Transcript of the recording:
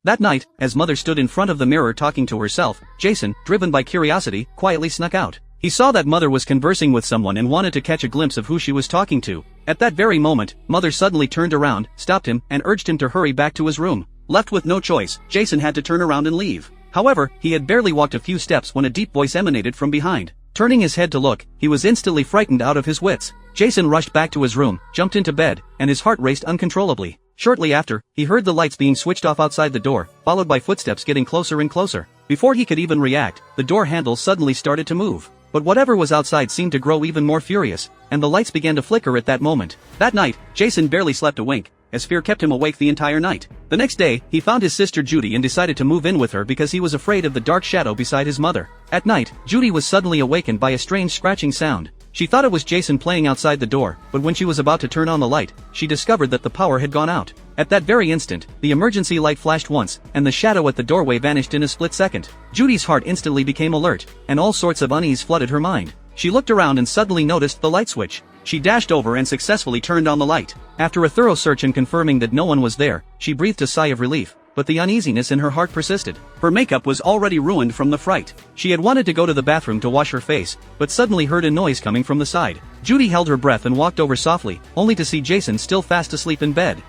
That night, as Mother stood in front of the mirror talking to herself, Jason, driven by curiosity, quietly snuck out. He saw that Mother was conversing with someone and wanted to catch a glimpse of who she was talking to. At that very moment, Mother suddenly turned around, stopped him, and urged him to hurry back to his room. Left with no choice, Jason had to turn around and leave. However, he had barely walked a few steps when a deep voice emanated from behind. Turning his head to look, he was instantly frightened out of his wits. Jason rushed back to his room, jumped into bed, and his heart raced uncontrollably. Shortly after, he heard the lights being switched off outside the door, followed by footsteps getting closer and closer. Before he could even react, the door handle suddenly started to move. But whatever was outside seemed to grow even more furious, and the lights began to flicker at that moment. That night, Jason barely slept a wink, as fear kept him awake the entire night. The next day, he found his sister Judy and decided to move in with her because he was afraid of the dark shadow beside his mother. At night, Judy was suddenly awakened by a strange scratching sound. She thought it was Jason playing outside the door, but when she was about to turn on the light, she discovered that the power had gone out. At that very instant, the emergency light flashed once, and the shadow at the doorway vanished in a split second. Judy's heart instantly became alert, and all sorts of unease flooded her mind. She looked around and suddenly noticed the light switch. She dashed over and successfully turned on the light. After a thorough search and confirming that no one was there, she breathed a sigh of relief. But the uneasiness in her heart persisted. Her makeup was already ruined from the fright. She had wanted to go to the bathroom to wash her face, but suddenly heard a noise coming from the side. Judy held her breath and walked over softly, only to see Jason still fast asleep in bed.